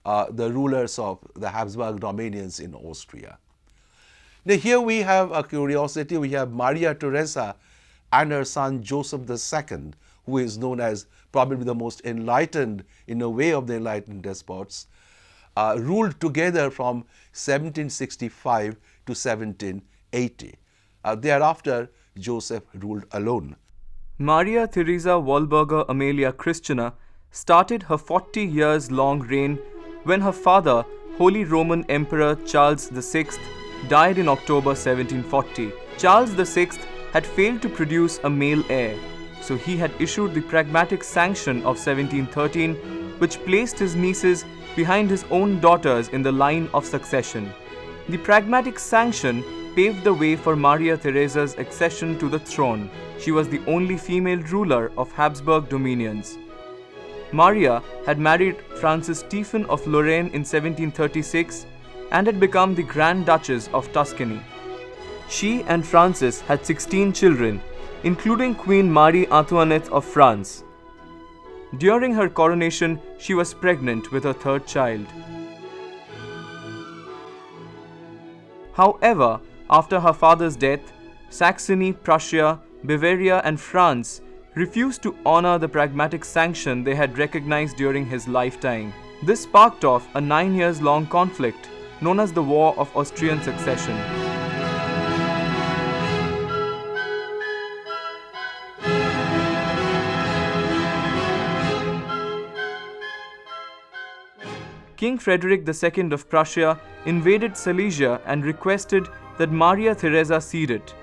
the rulers of the Habsburg dominions in Austria. Now here we have a curiosity. We have Maria Theresa and her son Joseph II, who is known as probably the most enlightened in a way of the enlightened despots, ruled together from 1765 to 1780. Thereafter, Joseph ruled alone. Maria Theresa Walburga Amelia Christiana started her 40 years long reign when her father, Holy Roman Emperor Charles VI, died in October 1740. Charles VI had failed to produce a male heir, so he had issued the Pragmatic Sanction of 1713, which placed his nieces behind his own daughters in the line of succession. The Pragmatic Sanction paved the way for Maria Theresa's accession to the throne. She was the only female ruler of Habsburg dominions. Maria had married Francis Stephen of Lorraine in 1736 and had become the Grand Duchess of Tuscany. She and Francis had 16 children, including Queen Marie Antoinette of France. During her coronation, she was pregnant with her third child. However, after her father's death, Saxony, Prussia, Bavaria, and France refused to honor the Pragmatic Sanction they had recognized during his lifetime. This sparked off a 9 years long conflict known as the War of Austrian Succession. King Frederick II of Prussia invaded Silesia and requested that Maria Theresa cede it.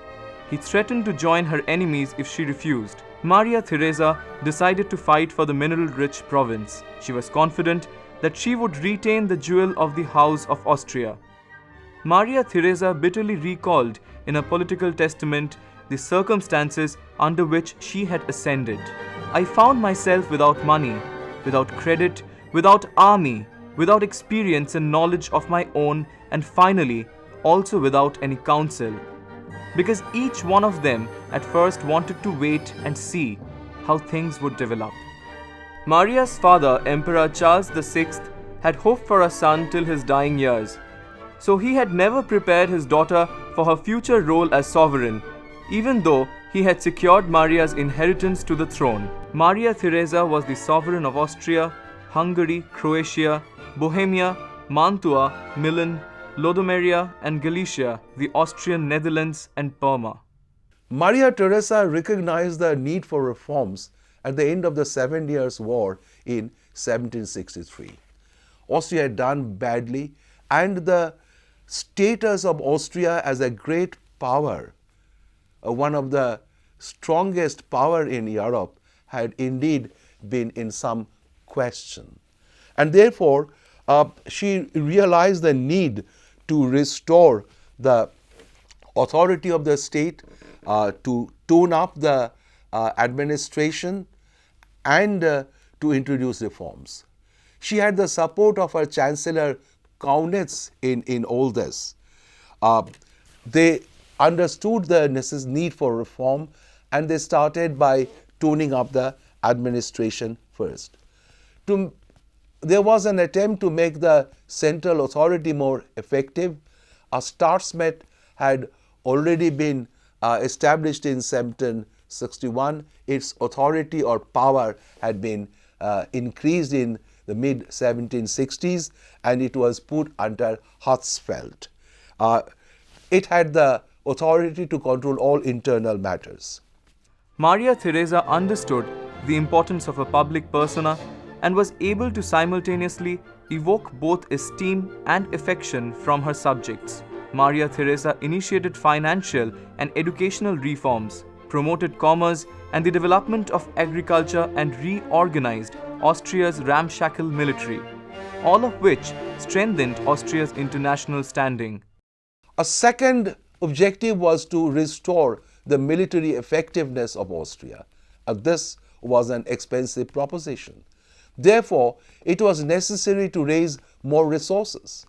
He threatened to join her enemies if she refused. Maria Theresa decided to fight for the mineral-rich province. She was confident that she would retain the jewel of the House of Austria. Maria Theresa bitterly recalled in a political testament the circumstances under which she had ascended. I found myself without money, without credit, without army, without experience and knowledge of my own, and finally, also without any counsel. Because each one of them at first wanted to wait and see how things would develop. Maria's father, Emperor Charles VI, had hoped for a son till his dying years, so he had never prepared his daughter for her future role as sovereign, even though he had secured Maria's inheritance to the throne. Maria Theresa was the sovereign of Austria, Hungary, Croatia, Bohemia, Mantua, Milan, Lodomeria, and Galicia, the Austrian Netherlands, and Parma. Maria Theresa recognized the need for reforms at the end of the 7 Years' War in 1763. Austria had done badly, and the status of Austria as a great power, one of the strongest power in Europe, had indeed been in some question. And therefore, she realized the need to restore the authority of the state, to tone up the administration, and to introduce reforms. She had the support of her Chancellor Kaunitz in all this. They understood the need for reform, and they started by toning up the administration first. There was an attempt to make the central authority more effective. A Staatsmet had already been established in 1761. Its authority or power had been increased in the mid-1760s, and it was put under Hatzfeld. It had the authority to control all internal matters. Maria Theresa understood the importance of a public persona and was able to simultaneously evoke both esteem and affection from her subjects. Maria Theresa initiated financial and educational reforms, promoted commerce and the development of agriculture, and reorganized Austria's ramshackle military, all of which strengthened Austria's international standing. A second objective was to restore the military effectiveness of Austria. This was an expensive proposition. Therefore, it was necessary to raise more resources.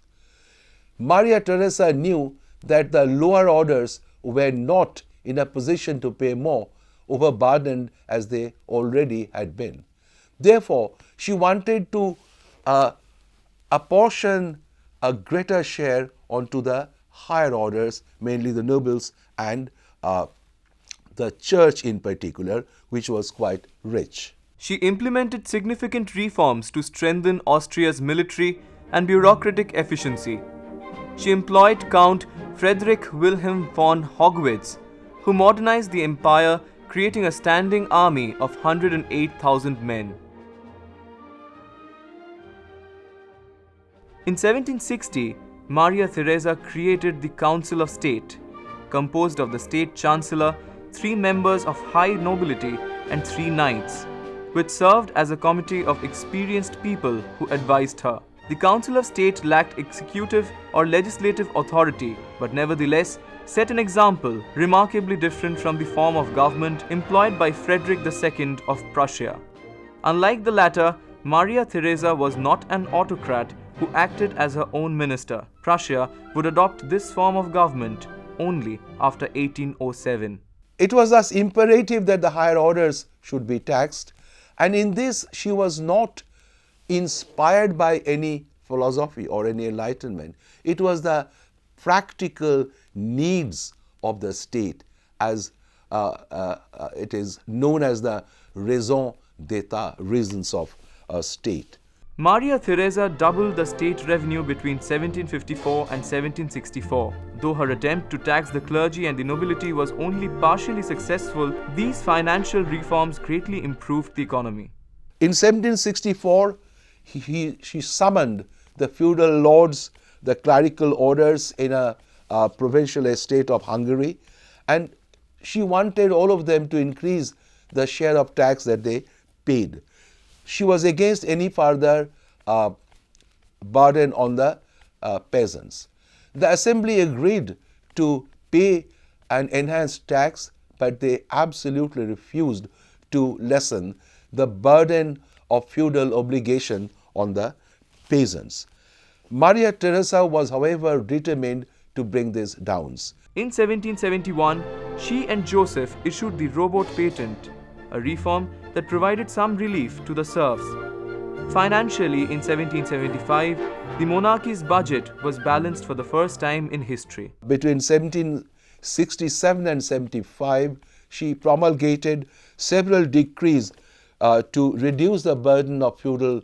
Maria Theresa knew that the lower orders were not in a position to pay more, overburdened as they already had been. Therefore, she wanted to apportion a greater share onto the higher orders, mainly the nobles and the church in particular, which was quite rich. She implemented significant reforms to strengthen Austria's military and bureaucratic efficiency. She employed Count Friedrich Wilhelm von Haugwitz, who modernized the empire, creating a standing army of 108,000 men. In 1760, Maria Theresa created the Council of State, composed of the State Chancellor, 3 members of high nobility, and 3 knights, which served as a committee of experienced people who advised her. The Council of State lacked executive or legislative authority, but nevertheless set an example remarkably different from the form of government employed by Frederick II of Prussia. Unlike the latter, Maria Theresa was not an autocrat who acted as her own minister. Prussia would adopt this form of government only after 1807. It was thus imperative that the higher orders should be taxed, and in this she was not inspired by any philosophy or any enlightenment. It was the practical needs of the state, as it is known as the raison d'etat, reasons of a state. Maria Theresa doubled the state revenue between 1754 and 1764. Though her attempt to tax the clergy and the nobility was only partially successful, these financial reforms greatly improved the economy. In 1764, she summoned the feudal lords, the clerical orders in a provincial estate of Hungary, and she wanted all of them to increase the share of tax that they paid. She was against any further burden on the peasants. The assembly agreed to pay an enhanced tax, but they absolutely refused to lessen the burden of feudal obligation on the peasants. Maria Theresa was, however, determined to bring this down. In 1771, she and Joseph issued the robot patent, a reform that provided some relief to the serfs. Financially, in 1775, the monarchy's budget was balanced for the first time in history. Between 1767 and 75, she promulgated several decrees to reduce the burden of feudal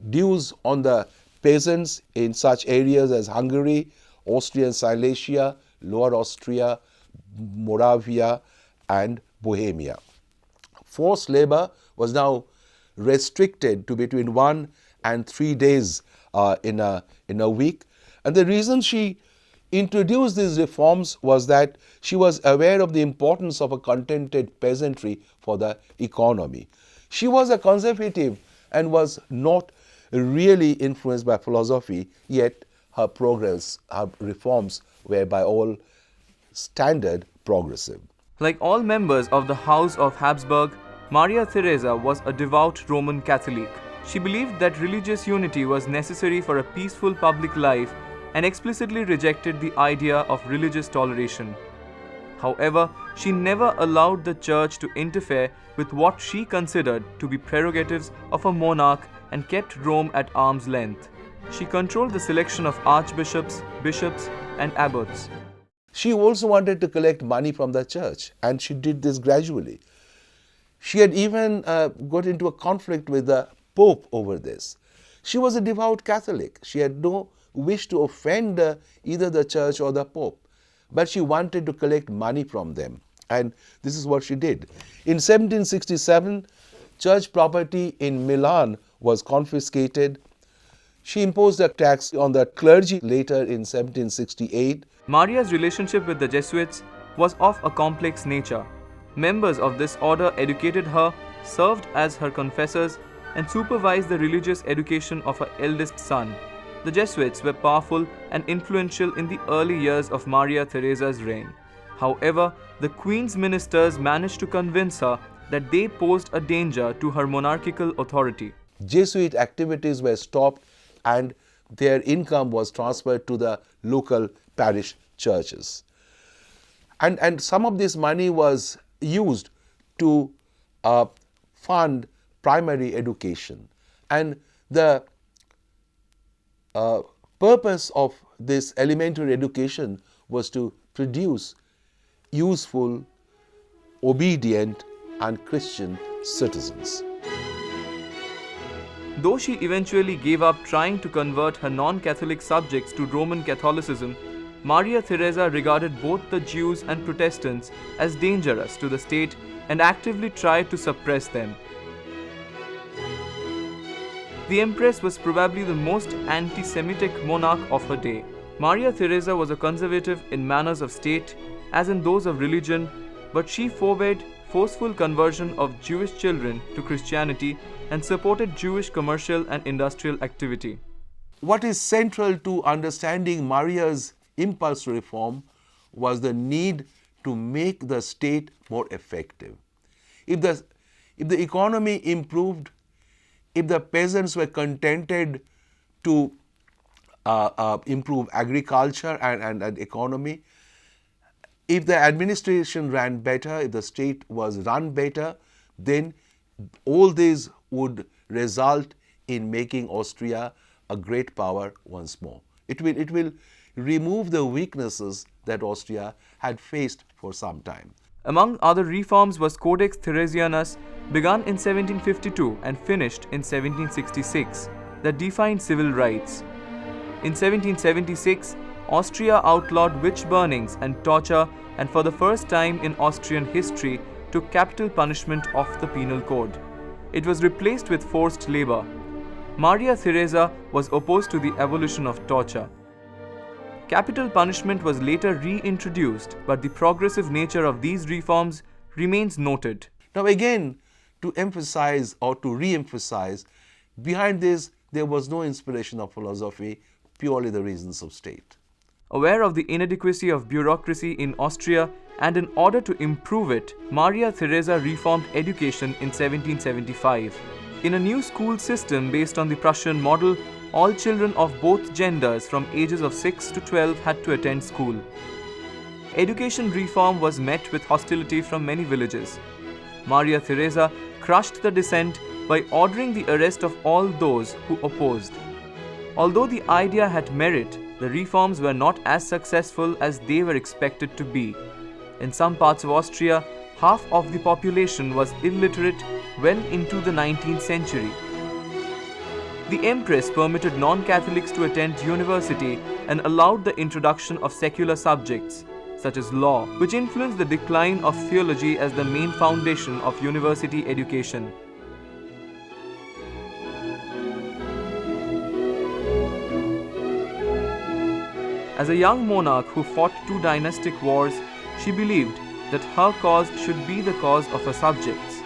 dues on the peasants in such areas as Hungary, Austrian Silesia, Lower Austria, Moravia, and Bohemia. Forced labor was now restricted to between 1 and 3 days in a week. And the reason she introduced these reforms was that she was aware of the importance of a contented peasantry for the economy. She was a conservative and was not really influenced by philosophy, yet her reforms were by all standard progressive. Like all members of the House of Habsburg, Maria Theresa was a devout Roman Catholic. She believed that religious unity was necessary for a peaceful public life and explicitly rejected the idea of religious toleration. However, she never allowed the church to interfere with what she considered to be prerogatives of a monarch and kept Rome at arm's length. She controlled the selection of archbishops, bishops, and abbots. She also wanted to collect money from the church, and she did this gradually. She had even got into a conflict with the Pope over this. She was a devout Catholic. She had no wish to offend either the church or the Pope, but she wanted to collect money from them, and this is what she did. In 1767, church property in Milan was confiscated. She imposed a tax on the clergy later in 1768. Maria's relationship with the Jesuits was of a complex nature. Members of this order educated her, served as her confessors, and supervised the religious education of her eldest son. The Jesuits were powerful and influential in the early years of Maria Theresa's reign. However, the Queen's ministers managed to convince her that they posed a danger to her monarchical authority. Jesuit activities were stopped and their income was transferred to the local parish churches. And some of this money was used to fund primary education. And the purpose of this elementary education was to produce useful, obedient, and Christian citizens. Though she eventually gave up trying to convert her non-Catholic subjects to Roman Catholicism, Maria Theresa regarded both the Jews and Protestants as dangerous to the state and actively tried to suppress them. The Empress was probably the most anti-Semitic monarch of her day. Maria Theresa was a conservative in manners of state, as in those of religion, but she forbade forceful conversion of Jewish children to Christianity and supported Jewish commercial and industrial activity. What is central to understanding Maria's impulse to reform was the need to make the state more effective. If the economy improved, if the peasants were contented to improve agriculture and economy, if the administration ran better, if the state was run better, then all these would result in making Austria a great power once more. It will remove the weaknesses that Austria had faced for some time. Among other reforms was Codex Theresianus, begun in 1752 and finished in 1766, that defined civil rights. In 1776, Austria outlawed witch burnings and torture, and for the first time in Austrian history took capital punishment off the penal code. It was replaced with forced labor. Maria Theresa was opposed to the abolition of torture. Capital punishment was later reintroduced, but the progressive nature of these reforms remains noted. Now again, to emphasize or to re-emphasize, behind this there was no inspiration of philosophy, purely the reasons of state. Aware of the inadequacy of bureaucracy in Austria and in order to improve it, Maria Theresa reformed education in 1775. In a new school system based on the Prussian model, all children of both genders from ages of 6 to 12 had to attend school. Education reform was met with hostility from many villages. Maria Theresa crushed the dissent by ordering the arrest of all those who opposed. Although the idea had merit, the reforms were not as successful as they were expected to be. In some parts of Austria, half of the population was illiterate well into the 19th century. The Empress permitted non-Catholics to attend university and allowed the introduction of secular subjects, such as law, which influenced the decline of theology as the main foundation of university education. As a young monarch who fought 2 dynastic wars, she believed that her cause should be the cause of her subjects.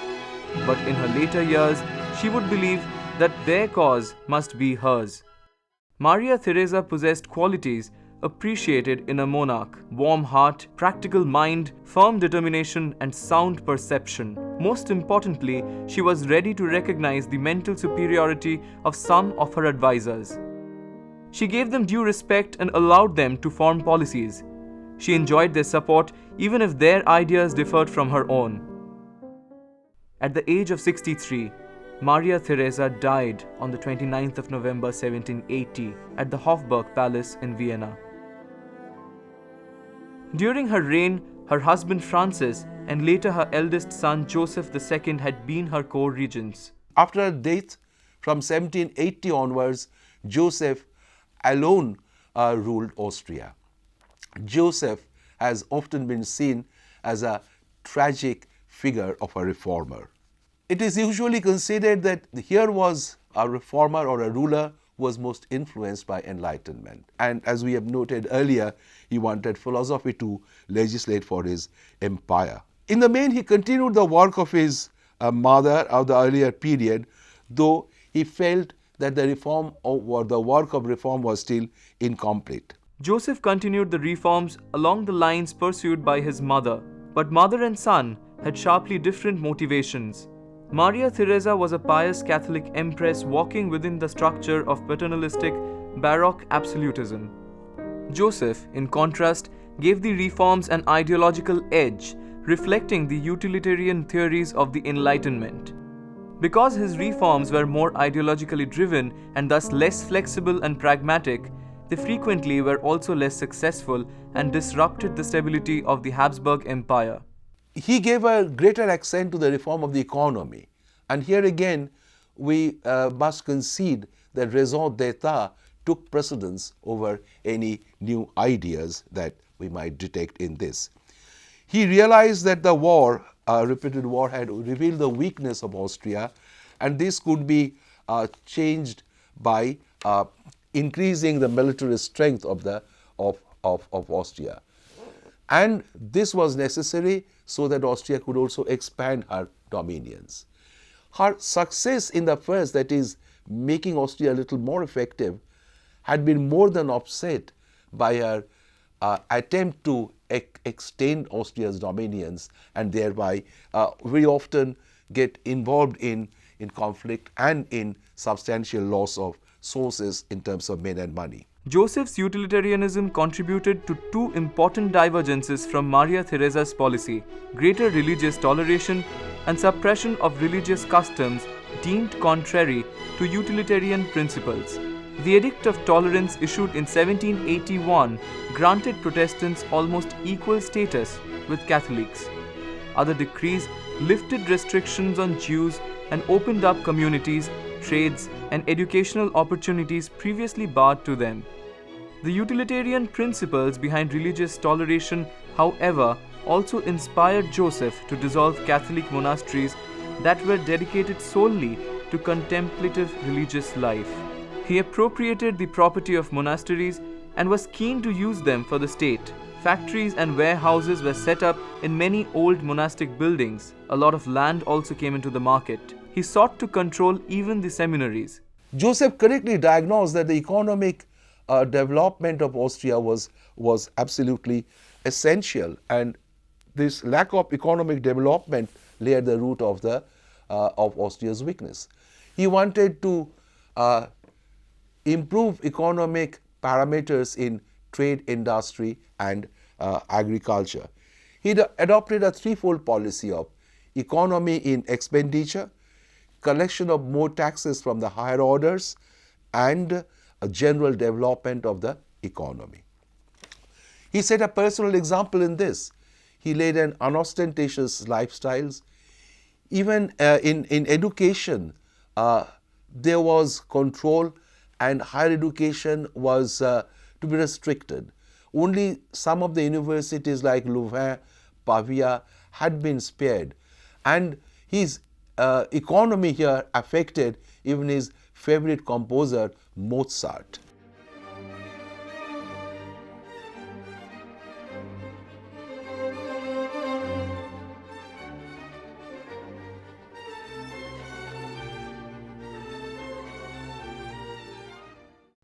But in her later years, she would believe that their cause must be hers. Maria Theresa possessed qualities appreciated in a monarch: warm heart, practical mind, firm determination, and sound perception. Most importantly, she was ready to recognize the mental superiority of some of her advisors. She gave them due respect and allowed them to form policies. She enjoyed their support even if their ideas differed from her own. At the age of 63, Maria Theresa died on the 29th of November 1780 at the Hofburg Palace in Vienna. During her reign, her husband Francis and later her eldest son Joseph II had been her co-regents. After her death, from 1780 onwards, Joseph alone ruled Austria. Joseph has often been seen as a tragic figure of a reformer. It is usually considered that here was a reformer or a ruler who was most influenced by Enlightenment. And as we have noted earlier, he wanted philosophy to legislate for his empire. In the main, he continued the work of his mother of the earlier period, though he felt that the reform or the work of reform was still incomplete. Joseph continued the reforms along the lines pursued by his mother, but mother and son had sharply different motivations. Maria Theresa was a pious Catholic empress walking within the structure of paternalistic Baroque absolutism. Joseph, in contrast, gave the reforms an ideological edge, reflecting the utilitarian theories of the Enlightenment. Because his reforms were more ideologically driven and thus less flexible and pragmatic, they frequently were also less successful and disrupted the stability of the Habsburg Empire. He gave a greater accent to the reform of the economy. And here again, we must concede that raison d'etat took precedence over any new ideas that we might detect in this. He realized that the war, repeated war, had revealed the weakness of Austria, and this could be changed by increasing the military strength of Austria. And this was necessary so that Austria could also expand her dominions. Her success in the first, that is, making Austria a little more effective, had been more than offset by her attempt to extend Austria's dominions and thereby very often get involved in conflict and in substantial loss of sources in terms of men and money. Joseph's utilitarianism contributed to two important divergences from Maria Theresa's policy: greater religious toleration and suppression of religious customs deemed contrary to utilitarian principles. The Edict of Tolerance issued in 1781 granted Protestants almost equal status with Catholics. Other decrees lifted restrictions on Jews and opened up communities, trades, and educational opportunities previously barred to them. The utilitarian principles behind religious toleration, however, also inspired Joseph to dissolve Catholic monasteries that were dedicated solely to contemplative religious life. He appropriated the property of monasteries and was keen to use them for the state. Factories and warehouses were set up in many old monastic buildings. A lot of land also came into the market. He sought to control even the seminaries. Joseph correctly diagnosed that the economic development of Austria was absolutely essential, and this lack of economic development lay at the root of Austria's weakness. He wanted to improve economic parameters in trade, industry, and agriculture. He adopted a threefold policy of economy in expenditure, collection of more taxes from the higher orders, and a general development of the economy. He set a personal example in this. He led an unostentatious lifestyles. Even in education, there was control, and higher education was to be restricted. Only some of the universities like Louvain, Pavia had been spared, and his economy here affected even his favorite composer, Mozart.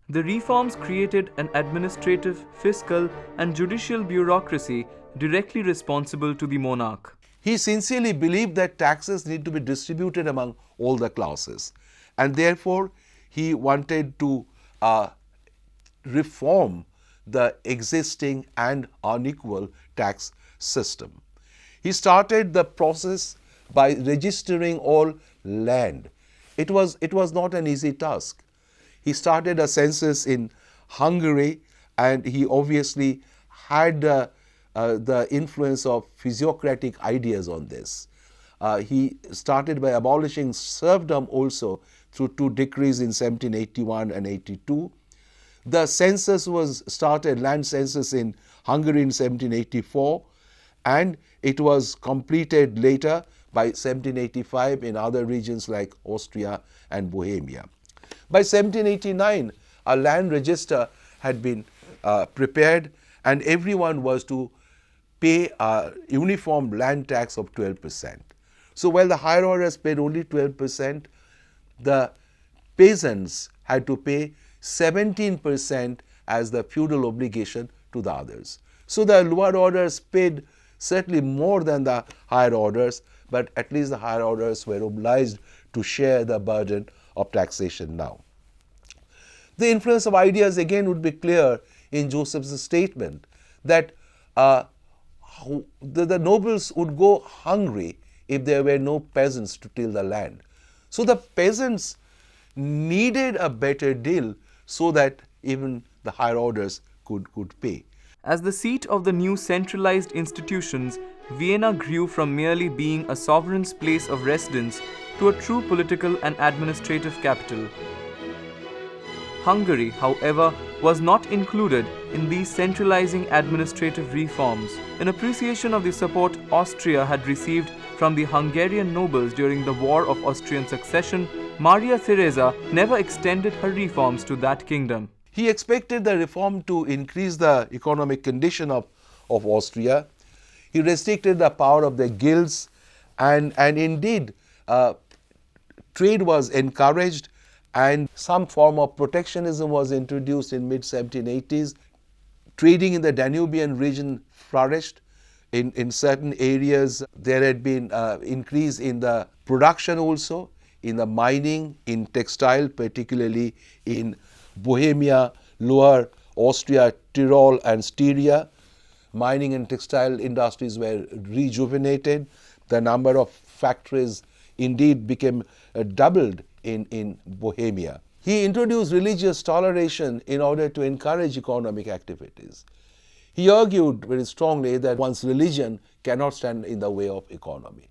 The reforms created an administrative, fiscal, and judicial bureaucracy directly responsible to the monarch. He sincerely believed that taxes need to be distributed among all the classes, and therefore he wanted to reform the existing and unequal tax system. He started the process by registering all land. It was not an easy task. He started a census in Hungary, and he obviously had the influence of physiocratic ideas on this. He started by abolishing serfdom also through two decrees in 1781 and 82. The census was started, land census, in Hungary in 1784, and it was completed later by 1785 in other regions like Austria and Bohemia. By 1789, a land register had been prepared, and everyone was to pay a uniform land tax of 12%. So while the higher orders paid only 12%, the peasants had to pay 17% as the feudal obligation to the others. So the lower orders paid certainly more than the higher orders, but at least the higher orders were obliged to share the burden of taxation now. The influence of ideas again would be clear in Joseph's statement that the nobles would go hungry if there were no peasants to till the land. So the peasants needed a better deal so that even the higher orders could pay. As the seat of the new centralized institutions, Vienna grew from merely being a sovereign's place of residence to a true political and administrative capital. Hungary, however, was not included in these centralizing administrative reforms. In appreciation of the support Austria had received from the Hungarian nobles during the War of Austrian Succession, Maria Theresa never extended her reforms to that kingdom. He expected the reform to increase the economic condition of Austria. He restricted the power of the guilds, and indeed trade was encouraged, and some form of protectionism was introduced in mid-1780s. Trading in the Danubian region flourished. In certain areas, there had been increase in the production also, in the mining, in textile, particularly in Bohemia, Lower Austria, Tyrol and Styria. Mining and textile industries were rejuvenated. The number of factories indeed became doubled in Bohemia. He introduced religious toleration in order to encourage economic activities. He argued very strongly that one's religion cannot stand in the way of economy.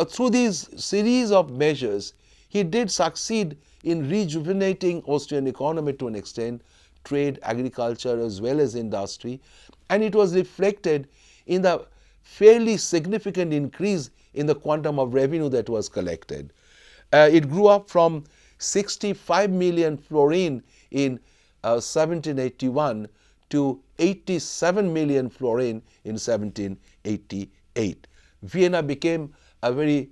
Through these series of measures, he did succeed in rejuvenating Austrian economy to an extent, trade, agriculture as well as industry, and it was reflected in the fairly significant increase in the quantum of revenue that was collected. It grew up from 65 million florin in 1781 to 87 million florin in 1788. Vienna became a very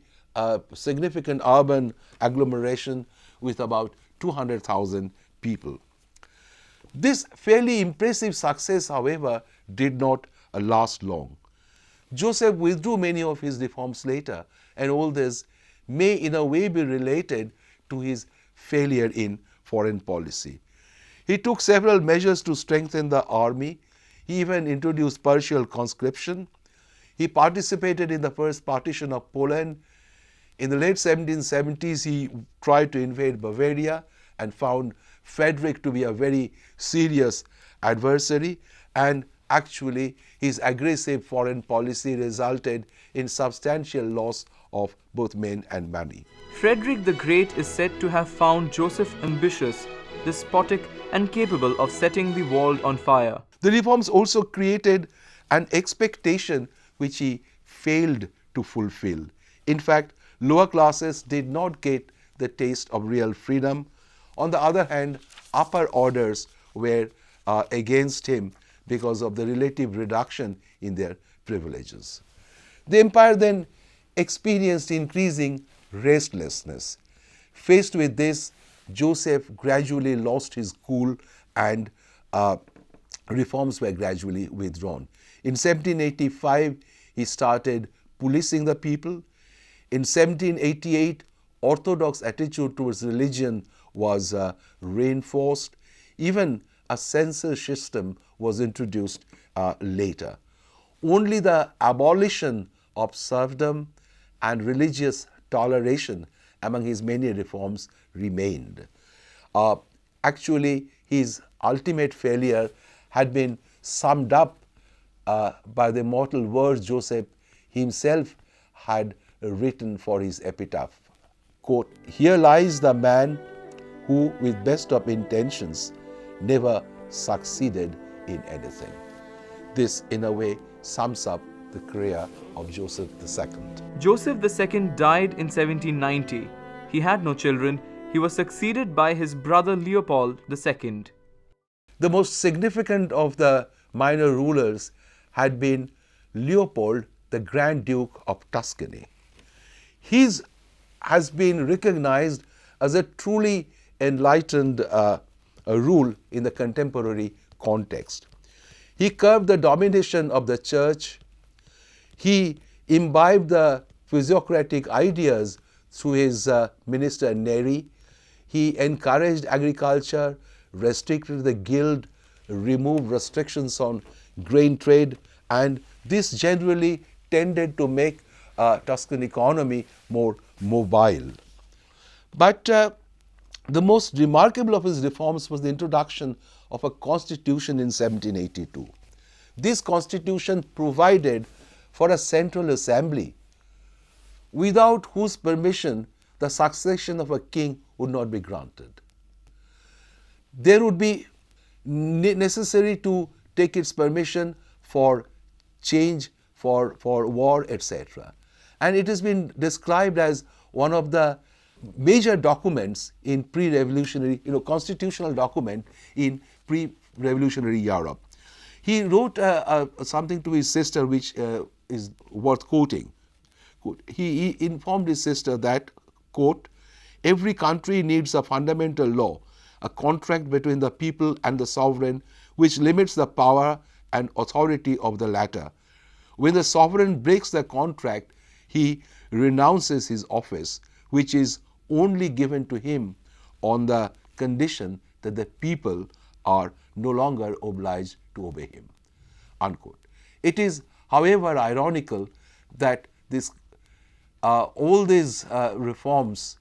significant urban agglomeration with about 200,000 people. This fairly impressive success, however, did not last long. Joseph withdrew many of his reforms later, and all this may in a way be related to his failure in foreign policy. He took several measures to strengthen the army. He even introduced partial conscription. He participated in the first partition of Poland. In the late 1770s, he tried to invade Bavaria and found Frederick to be a very serious adversary, and actually his aggressive foreign policy resulted in substantial loss of both men and money. Frederick the Great is said to have found Joseph ambitious, despotic, and capable of setting the world on fire. The reforms also created an expectation which he failed to fulfill. In fact, lower classes did not get the taste of real freedom. On the other hand, upper orders were against him because of the relative reduction in their privileges. The empire then experienced increasing restlessness. Faced with this, Joseph gradually lost his cool, and reforms were gradually withdrawn. In 1785, he started policing the people. In 1788, orthodox attitude towards religion was reinforced. Even a census system was introduced later. Only the abolition of serfdom and religious toleration among his many reforms remained. Actually, his ultimate failure had been summed up by the immortal words Joseph himself had written for his epitaph. Quote, "Here lies the man who, with best of intentions, never succeeded in anything." This, in a way, sums up the career of Joseph II. Joseph II died in 1790. He had no children. He was succeeded by his brother Leopold II. The most significant of the minor rulers had been Leopold, the Grand Duke of Tuscany. He has been recognized as a truly enlightened rule in the contemporary context. He curbed the domination of the church. He imbibed the physiocratic ideas through his minister Neri. He encouraged agriculture, restricted the guild, removed restrictions on grain trade, and this generally tended to make Tuscan economy more mobile. But the most remarkable of his reforms was the introduction of a constitution in 1782. This constitution provided for a central assembly, without whose permission the succession of a king would not be granted. There would be necessary to take its permission for change, for war, etc. And it has been described as one of the major documents in pre-revolutionary, constitutional document in pre-revolutionary Europe. He wrote something to his sister which is worth quoting. He informed his sister that, quote, "Every country needs a fundamental law, a contract between the people and the sovereign, which limits the power and authority of the latter. When the sovereign breaks the contract, he renounces his office, which is only given to him on the condition that the people are no longer obliged to obey him." Unquote. It is, however, ironical that all these reforms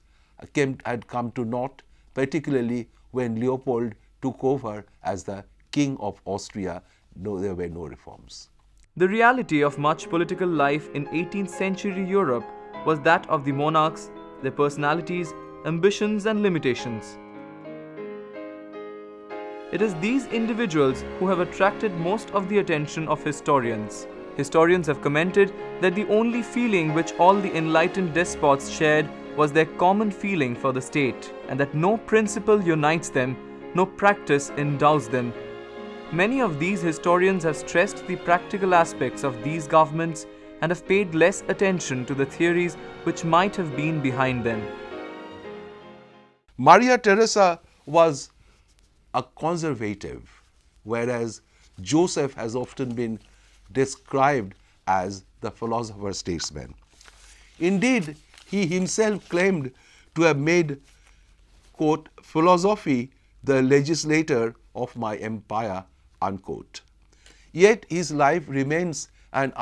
had come to naught, particularly when Leopold took over as the King of Austria. No, there were no reforms. The reality of much political life in 18th century Europe was that of the monarchs, their personalities, ambitions and limitations. It is these individuals who have attracted most of the attention of historians. Historians have commented that the only feeling which all the enlightened despots shared was their common feeling for the state, and that no principle unites them, no practice endows them. Many of these historians have stressed the practical aspects of these governments and have paid less attention to the theories which might have been behind them. Maria Theresa was a conservative, whereas Joseph has often been described as the philosopher-statesman. Indeed, he himself claimed to have made, quote, "philosophy the legislator of my empire," unquote. Yet his life remains an